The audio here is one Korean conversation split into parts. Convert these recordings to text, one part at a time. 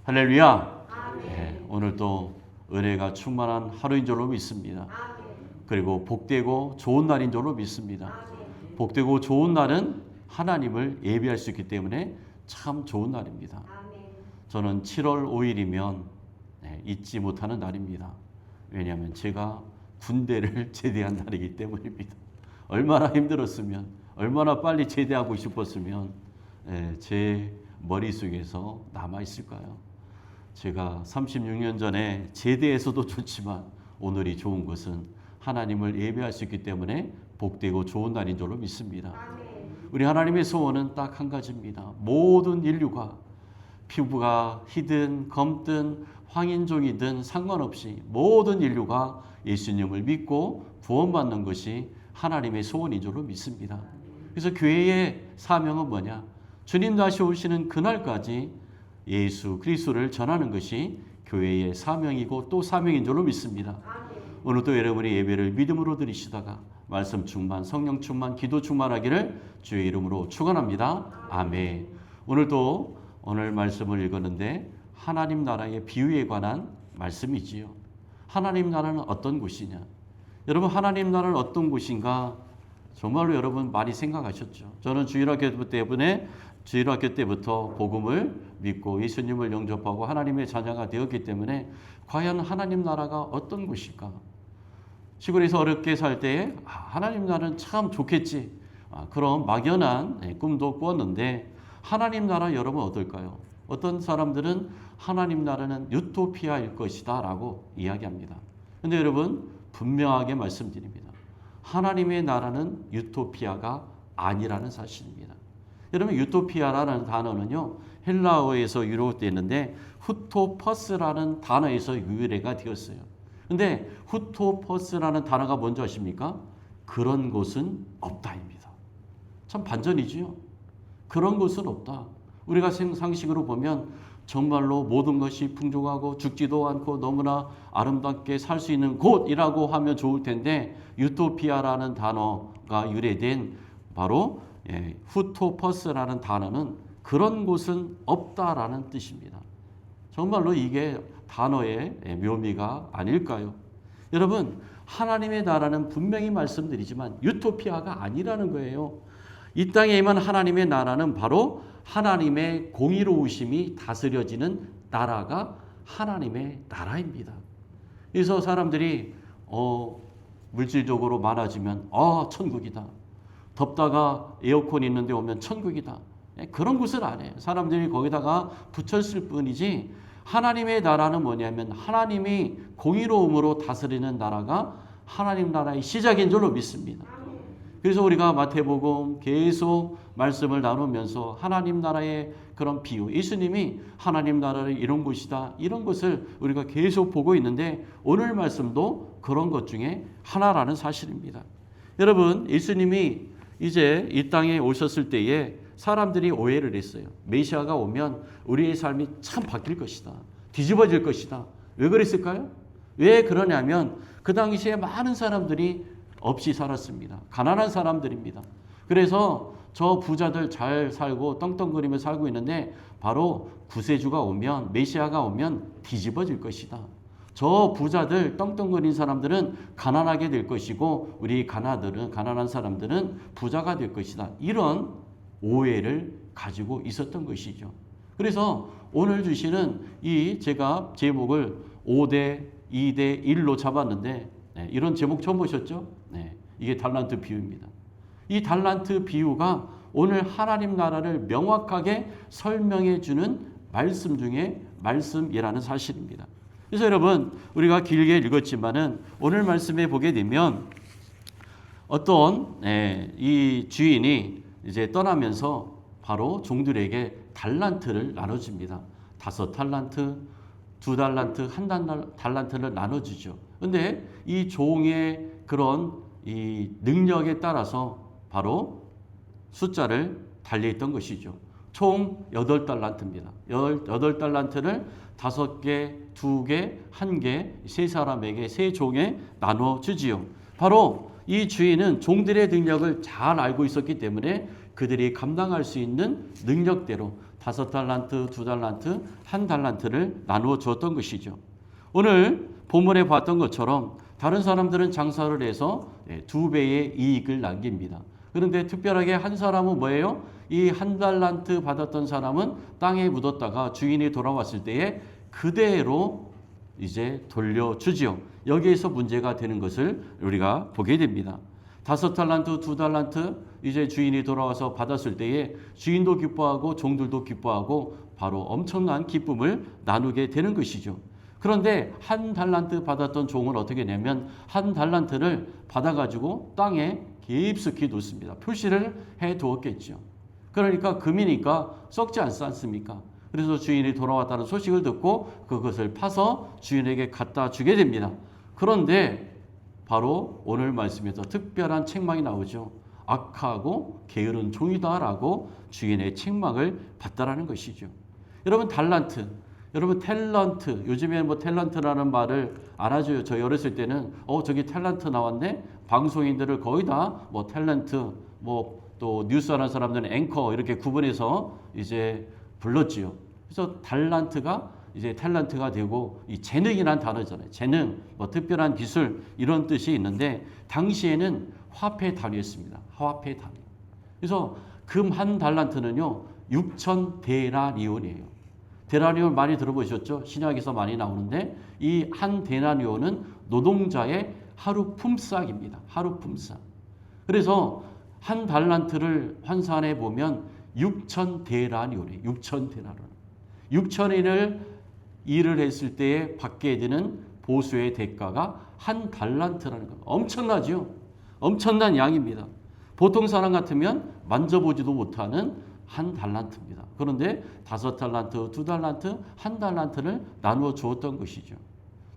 할렐루야. 네, 오늘도 은혜가 충만한 하루인 줄로 믿습니다. 그리고 복되고 좋은 날인 줄로 믿습니다. 복되고 좋은 날은 하나님을 예배할 수 있기 때문에 참 좋은 날입니다. 저는 7월 5일이면 잊지 못하는 날입니다. 왜냐하면 제가 군대를 제대한 날이기 때문입니다. 얼마나 힘들었으면, 얼마나 빨리 제대하고 싶었으면 제 머릿속에서 남아있을까요? 제가 36년 전에 제대해서도 좋지만 오늘이 좋은 것은 하나님을 예배할 수 있기 때문에 복되고 좋은 날인 줄로 믿습니다. 우리 하나님의 소원은 딱 한 가지입니다. 모든 인류가 피부가 희든 검든 황인종이든 상관없이 모든 인류가 예수님을 믿고 구원받는 것이 하나님의 소원인 줄로 믿습니다. 그래서 교회의 사명은 뭐냐? 주님 다시 오시는 그날까지 예수 그리스도를 전하는 것이 교회의 사명이고 또 사명인 줄로 믿습니다. 오늘도 여러분의 예배를 믿음으로 드리시다가 말씀 충만, 성령 충만, 기도 충만하기를 주의 이름으로 축원합니다. 아멘. 오늘도 오늘 말씀을 읽었는데 하나님 나라의 비유에 관한 말씀이지요. 하나님 나라는 어떤 곳이냐? 여러분, 하나님 나라는 어떤 곳인가? 정말로 여러분 많이 생각하셨죠. 저는 주일학교 때부터 복음을 믿고 예수님을 영접하고 하나님의 자녀가 되었기 때문에 과연 하나님 나라가 어떤 곳일까? 시골에서 어렵게 살 때에 하나님 나라는 참 좋겠지. 그런 막연한 꿈도 꾸었는데 하나님 나라 여러분 어떨까요? 어떤 사람들은 하나님 나라는 유토피아일 것이다 라고 이야기합니다. 그런데 여러분 분명하게 말씀드립니다. 하나님의 나라는 유토피아가 아니라는 사실입니다. 여러분 유토피아라는 단어는요 헬라어에서 유래됐는데 후토퍼스라는 단어에서 유래가 되었어요. 근데 후토퍼스라는 단어가 뭔지 아십니까? 그런 곳은 없다입니다. 참 반전이지요. 그런 곳은 없다. 우리가 상식으로 보면 정말로 모든 것이 풍족하고 죽지도 않고 너무나 아름답게 살 수 있는 곳이라고 하면 좋을 텐데 유토피아라는 단어가 유래된 바로 후토퍼스라는 단어는 그런 곳은 없다라는 뜻입니다. 정말로 이게 단어의 묘미가 아닐까요? 여러분, 하나님의 나라는 분명히 말씀드리지만 유토피아가 아니라는 거예요. 이 땅에 임한 하나님의 나라는 바로 하나님의 공의로우심이 다스려지는 나라가 하나님의 나라입니다. 그래서 사람들이 물질적으로 많아지면 천국이다. 덥다가 에어컨 있는데 오면 천국이다. 그런 곳은 아니에요. 사람들이 거기다가 붙였을 뿐이지 하나님의 나라는 뭐냐면 하나님이 공의로움으로 다스리는 나라가 하나님 나라의 시작인 줄로 믿습니다. 그래서 우리가 마태복음 계속 말씀을 나누면서 하나님 나라의 그런 비유, 예수님이 하나님 나라를 이런 곳이다, 이런 것을 우리가 계속 보고 있는데 오늘 말씀도 그런 것 중에 하나라는 사실입니다. 여러분, 예수님이 이제 이 땅에 오셨을 때에 사람들이 오해를 했어요. 메시아가 오면 우리의 삶이 참 바뀔 것이다. 뒤집어질 것이다. 왜 그랬을까요? 왜 그러냐면 그 당시에 많은 사람들이 없이 살았습니다. 가난한 사람들입니다. 그래서 저 부자들 잘 살고 떵떵거리며 살고 있는데 바로 구세주가 오면 메시아가 오면 뒤집어질 것이다. 저 부자들 떵떵거리는 사람들은 가난하게 될 것이고 우리 가난한 사람들은 부자가 될 것이다. 이런 오해를 가지고 있었던 것이죠. 그래서 오늘 주시는 이 제가 제목을 5대 2대 1로 잡았는데 이런 제목 처음 보셨죠? 이게 달란트 비유입니다. 이 달란트 비유가 오늘 하나님 나라를 명확하게 설명해 주는 말씀 중에 말씀이라는 사실입니다. 그래서 여러분 우리가 길게 읽었지만은 오늘 말씀에 보게 되면 어떤 이 주인이 이제 떠나면서 바로 종들에게 달란트를 나눠줍니다. 5달란트, 2달란트, 1달란트를 나눠주죠. 그런데 이 종의 그런 이 능력에 따라서 바로 숫자를 달리했던 것이죠. 총 8달란트입니다. 8달란트를 5개, 2개, 1개, 세 사람에게, 세 종에 나눠주지요. 바로 이 주인은 종들의 능력을 잘 알고 있었기 때문에 그들이 감당할 수 있는 능력대로 5달란트, 2달란트, 1달란트를 나누어 주었던 것이죠. 오늘 본문에 봤던 것처럼 다른 사람들은 장사를 해서 2배의 이익을 남깁니다. 그런데 특별하게 한 사람은 뭐예요? 이 1달란트 받았던 사람은 땅에 묻었다가 주인이 돌아왔을 때에 그대로 이제 돌려주지요. 여기에서 문제가 되는 것을 우리가 보게 됩니다. 5달란트, 2달란트 이제 주인이 돌아와서 받았을 때에 주인도 기뻐하고 종들도 기뻐하고 바로 엄청난 기쁨을 나누게 되는 것이죠. 그런데 1달란트 받았던 종은 어떻게 되냐면 1달란트를 받아가지고 땅에 깊숙이 놓습니다. 표시를 해 두었겠죠. 그러니까 금이니까 썩지 않지 않습니까? 그래서 주인이 돌아왔다는 소식을 듣고 그것을 파서 주인에게 갖다 주게 됩니다. 그런데 바로 오늘 말씀에서 특별한 책망이 나오죠. 악하고 게으른 종이다라고 주인의 책망을 받다라는 것이죠. 여러분 달란트, 여러분 탤런트, 요즘에 뭐 탤런트라는 말을 알아줘요. 저 어렸을 때는 저기 탤런트 나왔네. 방송인들을 거의 다 뭐 탤런트, 뭐 또 뉴스하는 사람들은 앵커 이렇게 구분해서 이제 불렀지요. 그래서 달란트가 이제 탤런트가 되고 이 재능이란 단어잖아요. 재능, 뭐 특별한 기술 이런 뜻이 있는데 당시에는 화폐 단위였습니다. 화폐 단위. 그래서 금 1달란트는요 6,000데나리온이에요. 데나리온 많이 들어보셨죠? 신약에서 많이 나오는데 이 한 데나리온은 노동자의 하루 품삯입니다. 하루 품삯. 그래서 1달란트를 환산해 보면 6,000데나리온이에요. 6,000데나리온. 6,000인을 일을 했을 때에 받게 되는 보수의 대가가 1달란트라는 겁니다. 엄청나죠? 엄청난 양입니다. 보통 사람 같으면 만져보지도 못하는 1달란트입니다. 그런데 5달란트, 2달란트, 1달란트를 나누어 주었던 것이죠.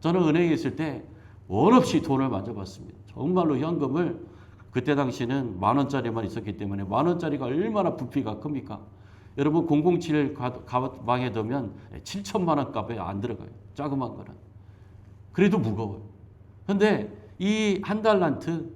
저는 은행에 있을 때 원 없이 돈을 만져봤습니다. 정말로 현금을 그때 당시는 10,000원짜리만 있었기 때문에 10,000원짜리가 얼마나 부피가 큽니까? 여러분 007 가방에 넣으면 7천만 원 값에 안 들어가요. 자그만 거는. 그래도 무거워요. 그런데 이 1달란트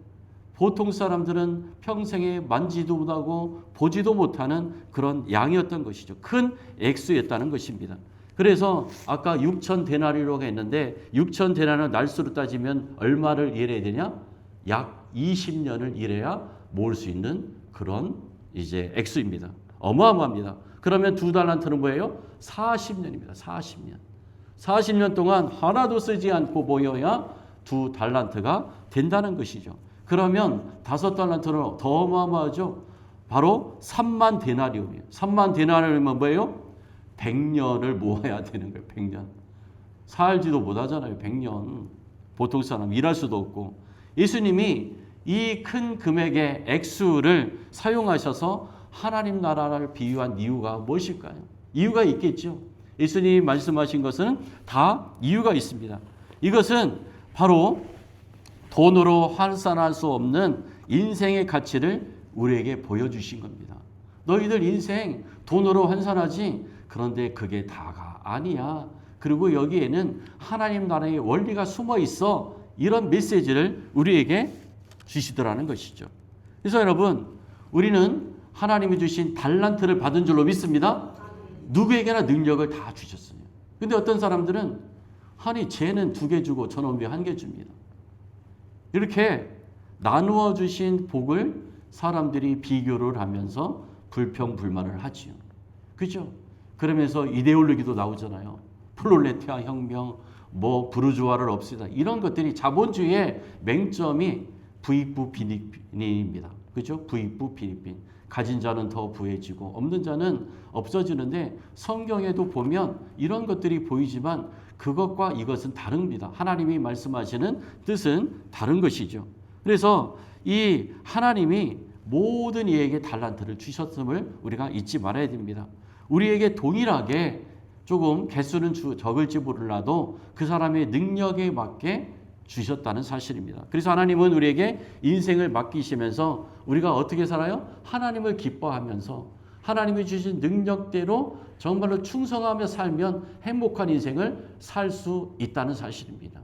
보통 사람들은 평생에 만지도 못하고 보지도 못하는 그런 양이었던 것이죠. 큰 액수였다는 것입니다. 그래서 아까 6,000데나리로가 있는데 6,000데나리는 날수로 따지면 얼마를 일해야 되냐? 약 20년을 일해야 모을 수 있는 그런 이제 액수입니다. 어마어마합니다. 그러면 2달란트는 뭐예요? 40년입니다. 40년. 40년 동안 하나도 쓰지 않고 모여야 2달란트가 된다는 것이죠. 그러면 5달란트는 더 어마어마하죠. 바로 3만 데나리온이에요. 3만 데나리온이면 뭐예요? 100년을 모아야 되는 거예요. 100년. 살지도 못하잖아요. 100년. 보통 사람 일할 수도 없고. 예수님이 이 큰 금액의 액수를 사용하셔서 하나님 나라를 비유한 이유가 무엇일까요? 이유가 있겠죠. 예수님이 말씀하신 것은 다 이유가 있습니다. 이것은 바로 돈으로 환산할 수 없는 인생의 가치를 우리에게 보여주신 겁니다. 너희들 인생 돈으로 환산하지 그런데 그게 다가 아니야. 그리고 여기에는 하나님 나라의 원리가 숨어 있어. 이런 메시지를 우리에게 주시더라는 것이죠. 그래서 여러분 우리는 하나님이 주신 달란트를 받은 줄로 믿습니다. 누구에게나 능력을 다 주셨어요. 근데 어떤 사람들은 아니 쟤는 2개 주고 저는 왜 1개 줍니다. 이렇게 나누어 주신 복을 사람들이 비교를 하면서 불평불만을 하지요. 그죠? 그러면서 이데올로기도 나오잖아요. 플롤레티아 혁명, 뭐 부르주아를 없애다. 이런 것들이 자본주의의 맹점이 부익부 빈익빈입니다. 그죠? 부익부 빈익빈. 가진 자는 더 부해지고 없는 자는 없어지는데 성경에도 보면 이런 것들이 보이지만 그것과 이것은 다릅니다. 하나님이 말씀하시는 뜻은 다른 것이죠. 그래서 이 하나님이 모든 이에게 달란트를 주셨음을 우리가 잊지 말아야 됩니다. 우리에게 동일하게 조금 개수는 적을지 몰라도 그 사람의 능력에 맞게 주셨다는 사실입니다. 그래서 하나님은 우리에게 인생을 맡기시면서 우리가 어떻게 살아요? 하나님을 기뻐하면서 하나님이 주신 능력대로 정말로 충성하며 살면 행복한 인생을 살 수 있다는 사실입니다.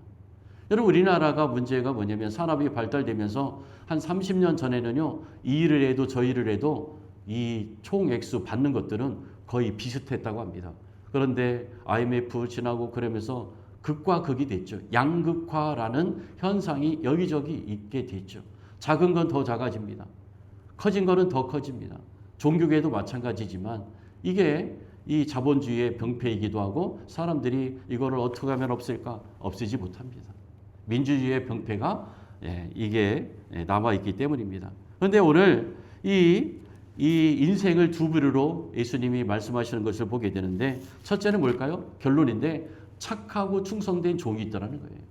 여러분 우리나라가 문제가 뭐냐면 산업이 발달되면서 한 30년 전에는요 이 일을 해도 저 일을 해도 이 총 액수 받는 것들은 거의 비슷했다고 합니다. 그런데 IMF 지나고 그러면서 극과 극이 됐죠. 양극화라는 현상이 여기저기 있게 됐죠. 작은 건 더 작아집니다. 커진 거는 더 커집니다. 종교계도 마찬가지지만 이게 이 자본주의의 병폐이기도 하고 사람들이 이거를 어떻게 하면 없앨까? 없애지 못합니다. 민주주의의 병폐가 이게 남아있기 때문입니다. 그런데 오늘 이 인생을 두 부류로 예수님이 말씀하시는 것을 보게 되는데 첫째는 뭘까요? 결론인데 착하고 충성된 종이 있다는 거예요.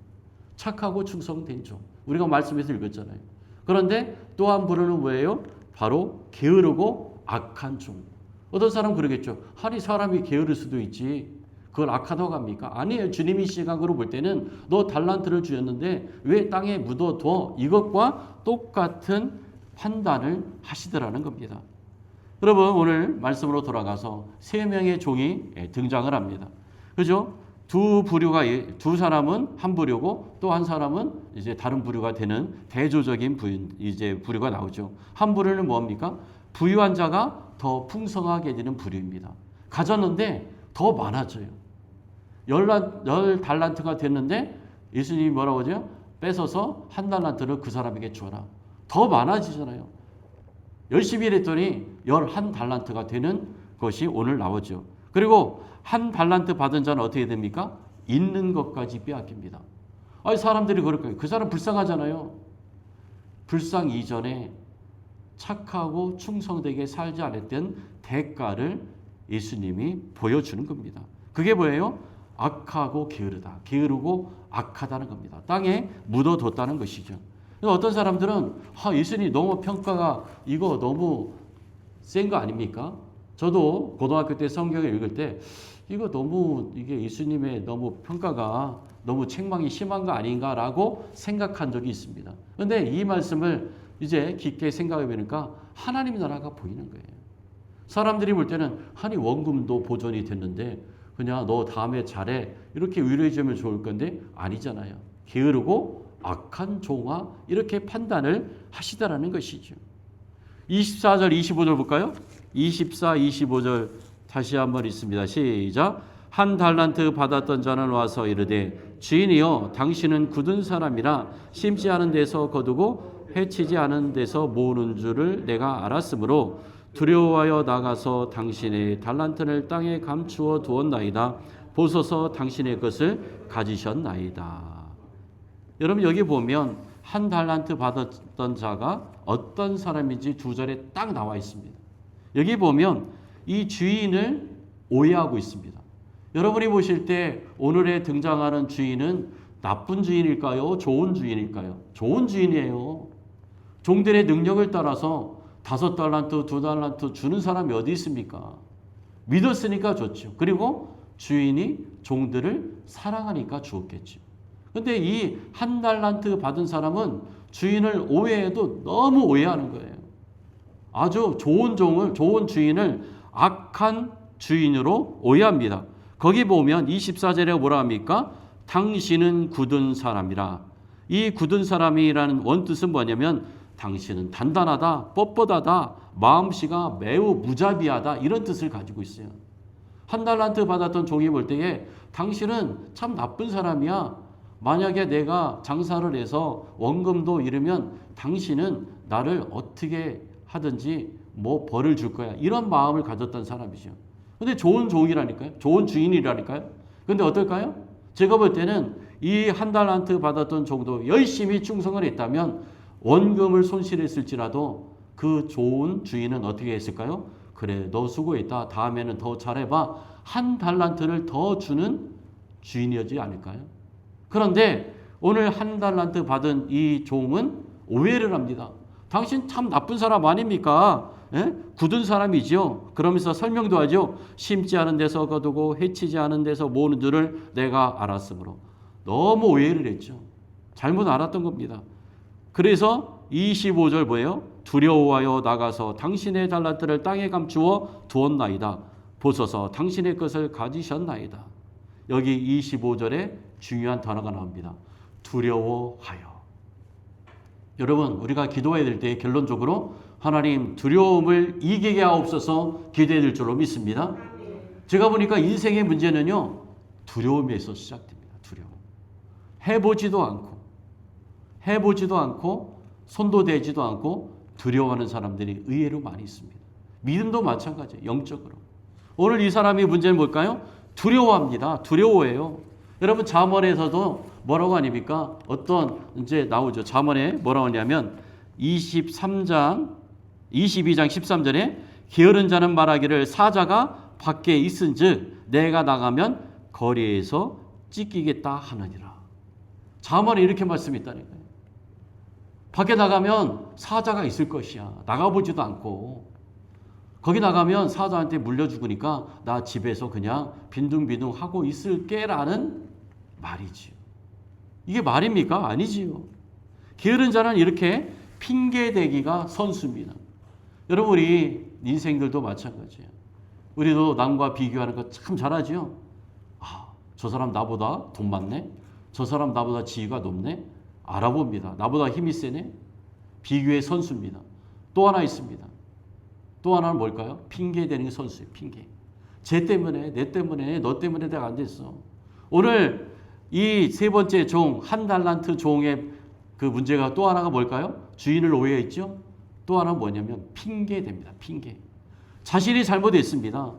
착하고 충성된 종. 우리가 말씀에서 읽었잖아요. 그런데 또 한 부류는 뭐예요? 바로 게으르고 악한 종. 어떤 사람은 그러겠죠. 아니 사람이 게으를 수도 있지. 그걸 악하다고 합니까? 아니에요. 주님이 시각으로 볼 때는 너 달란트를 주었는데 왜 땅에 묻어둬? 이것과 똑같은 판단을 하시더라는 겁니다. 여러분 오늘 말씀으로 돌아가서 세 명의 종이 등장을 합니다. 그죠? 두 사람은 한 부류고 또 한 사람은 이제 다른 부류가 되는 대조적인 부류가 나오죠. 한 부류는 뭡니까? 부유한 자가 더 풍성하게 되는 부류입니다. 가졌는데 더 많아져요. 10달란트가 됐는데 예수님이 뭐라고 하죠? 뺏어서 1달란트를 그 사람에게 주어라. 더 많아지잖아요. 열심히 일했더니 11달란트가 되는 것이 오늘 나오죠. 그리고 1달란트 받은 자는 어떻게 됩니까? 있는 것까지 빼앗깁니다. 아니 사람들이 그럴 거예요. 그 사람 불쌍하잖아요. 불쌍 이전에 착하고 충성되게 살지 않았던 대가를 예수님이 보여주는 겁니다. 그게 뭐예요? 악하고 게으르다. 게으르고 악하다는 겁니다. 땅에 묻어뒀다는 것이죠. 어떤 사람들은 예수님 너무 평가가 이거 너무 센 거 아닙니까? 저도 고등학교 때 성경을 읽을 때 이거 너무 이게 예수님의 너무 평가가 너무 책망이 심한 거 아닌가라고 생각한 적이 있습니다. 그런데 이 말씀을 이제 깊게 생각해 보니까 하나님 나라가 보이는 거예요. 사람들이 볼 때는 아니 원금도 보존이 됐는데 그냥 너 다음에 잘해 이렇게 위로해 주면 좋을 건데 아니잖아요. 게으르고 악한 종아 이렇게 판단을 하시다라는 것이죠. 24절 25절 볼까요? 24, 25절 다시 한번 읽습니다. 시작. 1달란트 받았던 자는 와서 이르되 주인이여 당신은 굳은 사람이라 심지 않은 데서 거두고 해치지 않은 데서 모으는 줄을 내가 알았으므로 두려워하여 나가서 당신의 달란트를 땅에 감추어 두었나이다. 보소서 당신의 것을 가지셨나이다. 여러분 여기 보면 1달란트 받았던 자가 어떤 사람인지 두 절에 딱 나와 있습니다. 여기 보면 이 주인을 오해하고 있습니다. 여러분이 보실 때 오늘에 등장하는 주인은 나쁜 주인일까요? 좋은 주인일까요? 좋은 주인이에요. 종들의 능력을 따라서 5달란트, 2달란트 주는 사람이 어디 있습니까? 믿었으니까 줬죠. 그리고 주인이 종들을 사랑하니까 주었겠죠. 근데 이 1달란트 받은 사람은 주인을 오해해도 너무 오해하는 거예요. 아주 좋은 주인을 악한 주인으로 오해합니다. 거기 보면 24절에 뭐라 합니까? 당신은 굳은 사람이라. 이 굳은 사람이라는 원뜻은 뭐냐면 당신은 단단하다, 뻣뻣하다, 마음씨가 매우 무자비하다 이런 뜻을 가지고 있어요. 1달란트 받았던 종이 볼 때에 당신은 참 나쁜 사람이야. 만약에 내가 장사를 해서 원금도 잃으면 당신은 나를 어떻게 하든지 뭐 벌을 줄 거야. 이런 마음을 가졌던 사람이죠. 근데 좋은 종이라니까요. 좋은 주인이라니까요. 근데 어떨까요? 제가 볼 때는 이 1달란트 받았던 종도 열심히 충성을 했다면 원금을 손실했을지라도 그 좋은 주인은 어떻게 했을까요? 그래, 너 수고했다. 다음에는 더 잘해봐. 1달란트를 더 주는 주인이었지 않을까요? 그런데 오늘 1달란트 받은 이 종은 오해를 합니다. 당신 참 나쁜 사람 아닙니까? 예? 굳은 사람이죠. 그러면서 설명도 하죠. 심지 않은 데서 거두고 해치지 않은 데서 모으는 줄을 내가 알았으므로. 너무 오해를 했죠. 잘못 알았던 겁니다. 그래서 25절 뭐예요? 두려워하여 나가서 당신의 달란트를 땅에 감추어 두었나이다. 보소서 당신의 것을 가지셨나이다. 여기 25절에 중요한 단어가 나옵니다. 두려워하여. 여러분 우리가 기도해야 될 때 결론적으로 하나님 두려움을 이기게 하옵소서 기도해드릴 줄로 믿습니다. 제가 보니까 인생의 문제는요, 두려움에서 시작됩니다. 두려움. 해보지도 않고 손도 대지도 않고 두려워하는 사람들이 의외로 많이 있습니다. 믿음도 마찬가지예요. 영적으로. 오늘 이 사람의 문제는 뭘까요? 두려워합니다. 두려워해요. 여러분 잠언에서도 뭐라고 아닙니까? 어떤 이제 나오죠. 잠언에 뭐라고 하냐면 22장 13절에 게으른 자는 말하기를 사자가 밖에 있은즉 내가 나가면 거리에서 찢기겠다 하느니라. 잠언에 이렇게 말씀했다니까요. 밖에 나가면 사자가 있을 것이야. 나가보지도 않고. 거기 나가면 사자한테 물려 죽으니까 나 집에서 그냥 빈둥빈둥 하고 있을게라는 말이지요. 이게 말입니까? 아니지요. 게으른 자는 이렇게 핑계대기가 선수입니다. 여러분 우리 인생들도 마찬가지예요. 우리도 남과 비교하는 거 참 잘하죠. 아, 저 사람 나보다 돈 많네. 저 사람 나보다 지위가 높네. 알아봅니다. 나보다 힘이 세네. 비교의 선수입니다. 또 하나 있습니다. 또 하나는 뭘까요? 핑계대는 선수예요. 핑계. 쟤 때문에, 내 때문에, 너 때문에 내가 안 됐어. 오늘 이 세 번째 종, 한 달란트 종의 그 문제가 또 하나가 뭘까요? 주인을 오해했죠? 또 하나는 뭐냐면 핑계됩니다. 핑계. 자신이 잘못했습니다.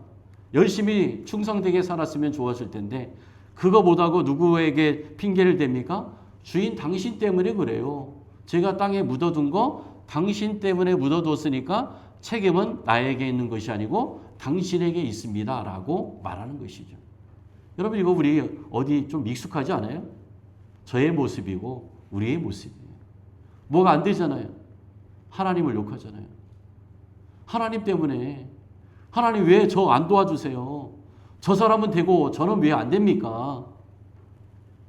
열심히 충성되게 살았으면 좋았을 텐데 그거 못하고 누구에게 핑계를 댑니까? 주인 당신 때문에 그래요. 제가 땅에 묻어둔 거 당신 때문에 묻어뒀으니까 책임은 나에게 있는 것이 아니고 당신에게 있습니다. 라고 말하는 것이죠. 여러분 이거 우리 어디 좀 익숙하지 않아요? 저의 모습이고 우리의 모습이에요. 뭐가 안 되잖아요. 하나님을 욕하잖아요. 하나님 때문에 하나님 왜 저 안 도와주세요? 저 사람은 되고 저는 왜 안 됩니까?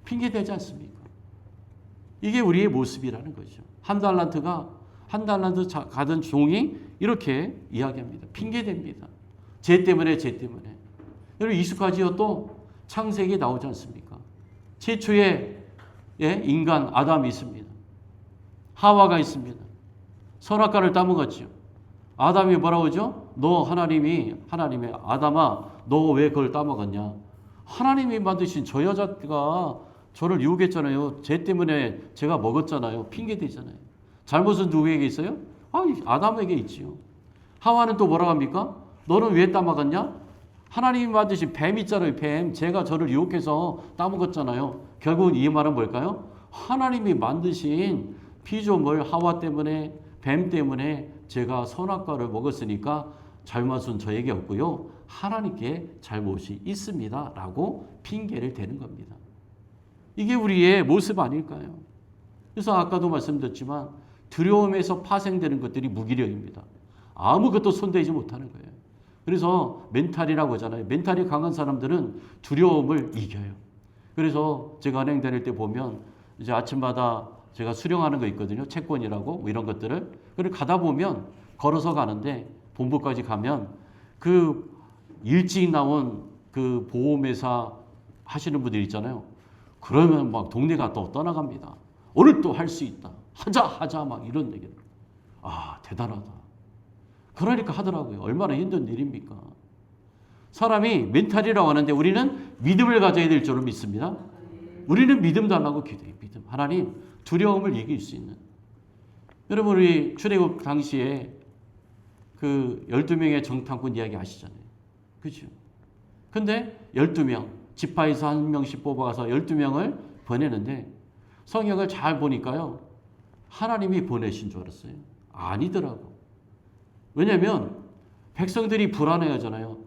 핑계대지 않습니까? 이게 우리의 모습이라는 거죠. 한 달란트 가던 종이 이렇게 이야기합니다. 핑계댑니다. 쟤 때문에. 여러분 익숙하지요? 또 창세기 나오지 않습니까? 최초의 인간 아담이 있습니다. 하와가 있습니다. 선악과를 따먹었죠. 아담이 뭐라고 하죠? 하나님의 아담아 너 왜 그걸 따먹었냐? 하나님이 만드신 저 여자가 저를 유혹했잖아요. 쟤 때문에 제가 먹었잖아요. 핑계대잖아요. 잘못은 누구에게 있어요? 아담에게 있지요. 하와는 또 뭐라고 합니까? 너는 왜 따먹었냐? 하나님이 만드신 뱀 있잖아요. 뱀. 제가 저를 유혹해서 따먹었잖아요. 결국은 이 말은 뭘까요? 하나님이 만드신 피조물 하와 때문에 뱀 때문에 제가 선악과를 먹었으니까 잘못은 저에게 없고요. 하나님께 잘못이 있습니다. 라고 핑계를 대는 겁니다. 이게 우리의 모습 아닐까요? 그래서 아까도 말씀드렸지만 두려움에서 파생되는 것들이 무기력입니다. 아무것도 손대지 못하는 거예요. 그래서 멘탈이라고 하잖아요. 멘탈이 강한 사람들은 두려움을 이겨요. 그래서 제가 은행 다닐 때 보면 이제 아침마다 제가 수령하는 거 있거든요. 채권이라고 뭐 이런 것들을. 그걸 가다 보면 걸어서 가는데 본부까지 가면 그 일찍 나온 그 보험회사 하시는 분들 있잖아요. 그러면 막 동네가 또 떠나갑니다. 오늘 또 할 수 있다. 하자 막 이런 얘기를. 대단하다. 그러니까 하더라고요. 얼마나 힘든 일입니까? 사람이 멘탈이라고 하는데 우리는 믿음을 가져야 될 줄로 믿습니다. 우리는 믿음 달라고 기도해요. 믿음. 하나님 두려움을 이길 수 있는. 여러분 우리 출애굽 당시에 그 12명의 정탐꾼 이야기 아시잖아요. 그렇죠? 근데 12명 지파에서 한 명씩 뽑아가서 12명을 보내는데 성경을 잘 보니까요. 하나님이 보내신 줄 알았어요. 아니더라고. 왜냐하면 백성들이 불안해하잖아요.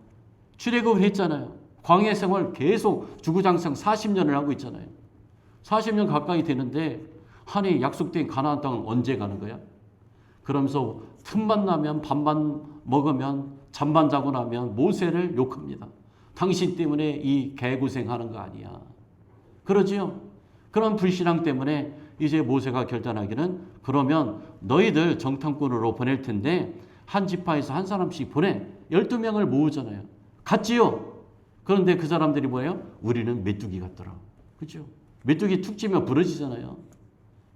출애굽을 했잖아요. 광야 생활 계속 주구장창 40년을 하고 있잖아요. 40년 가까이 되는데 하나님 약속된 가나안 땅은 언제 가는 거야? 그러면서 틈만 나면 밥만 먹으면 잠만 자고 나면 모세를 욕합니다. 당신 때문에 이 개고생하는 거 아니야. 그러지요? 그런 불신앙 때문에 이제 모세가 결단하기는 그러면 너희들 정탐꾼으로 보낼 텐데 한 지파에서 한 사람씩 보내. 12명을 모으잖아요. 갔지요? 그런데 그 사람들이 뭐예요? 우리는 메뚜기 같더라. 그죠? 메뚜기 툭 치면 부러지잖아요.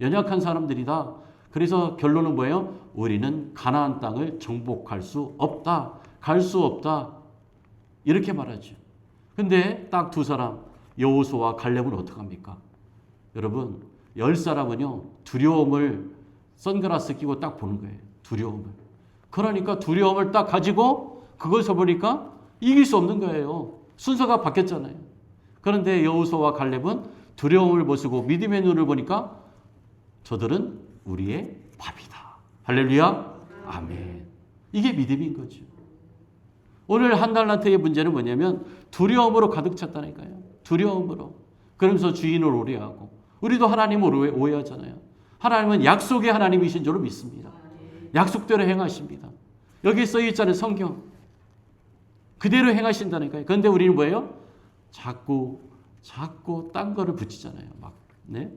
연약한 사람들이다. 그래서 결론은 뭐예요? 우리는 가나안 땅을 정복할 수 없다. 갈 수 없다. 이렇게 말하죠. 근데 딱 두 사람, 여호수아와 갈렙은 어떡합니까? 여러분, 10사람은요, 두려움을 선글라스 끼고 딱 보는 거예요. 두려움을. 그러니까 두려움을 딱 가지고 그것을 보니까 이길 수 없는 거예요. 순서가 바뀌었잖아요. 그런데 여호수아와 갈렙은 두려움을 벗고 믿음의 눈을 보니까 저들은 우리의 밥이다. 할렐루야. 아멘. 이게 믿음인 거죠. 오늘 한 달란트의 문제는 뭐냐면 두려움으로 가득 찼다니까요. 두려움으로. 그러면서 주인을 오해하고 우리도 하나님을 오해하잖아요. 하나님은 약속의 하나님이신 줄로 믿습니다. 약속대로 행하십니다. 여기 써 있잖아요. 성경. 그대로 행하신다니까요. 그런데 우리는 뭐예요? 자꾸 딴 거를 붙이잖아요. 막, 네?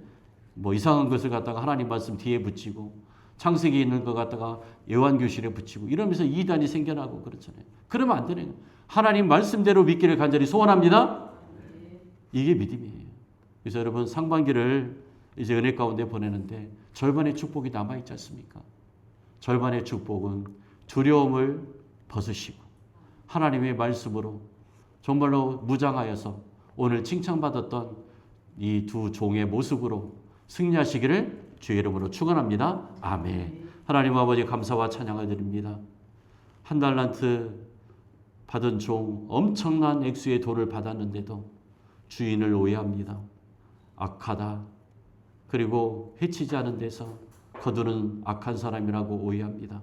뭐 이상한 것을 갖다가 하나님 말씀 뒤에 붙이고 창세기에 있는 것 갖다가 요한교실에 붙이고 이러면서 이단이 생겨나고 그렇잖아요. 그러면 안 되는 거예요. 하나님 말씀대로 믿기를 간절히 소원합니다. 이게 믿음이에요. 그래서 여러분 상반기를 이제 은혜 가운데 보내는데 절반의 축복이 남아있지 않습니까? 절반의 축복은 두려움을 벗으시고 하나님의 말씀으로 정말로 무장하여서 오늘 칭찬받았던 이 두 종의 모습으로 승리하시기를 주의 이름으로 축원합니다. 아멘. 하나님 아버지 감사와 찬양을 드립니다. 한 달란트 받은 종 엄청난 액수의 돈을 받았는데도 주인을 오해합니다. 악하다. 그리고 해치지 않은 데서 거두는 악한 사람이라고 오해합니다.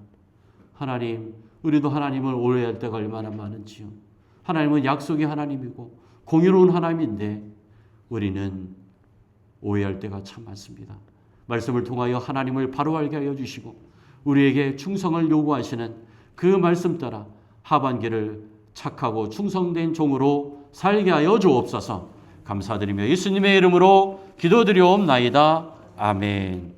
하나님, 우리도 하나님을 오해할 때가 얼마나 많은지요. 하나님은 약속의 하나님이고 공의로운 하나님인데 우리는 오해할 때가 참 많습니다. 말씀을 통하여 하나님을 바로 알게 하여 주시고 우리에게 충성을 요구하시는 그 말씀 따라 하반기를 착하고 충성된 종으로 살게 하여 주옵소서. 감사드리며 예수님의 이름으로 기도드리옵나이다. 아멘.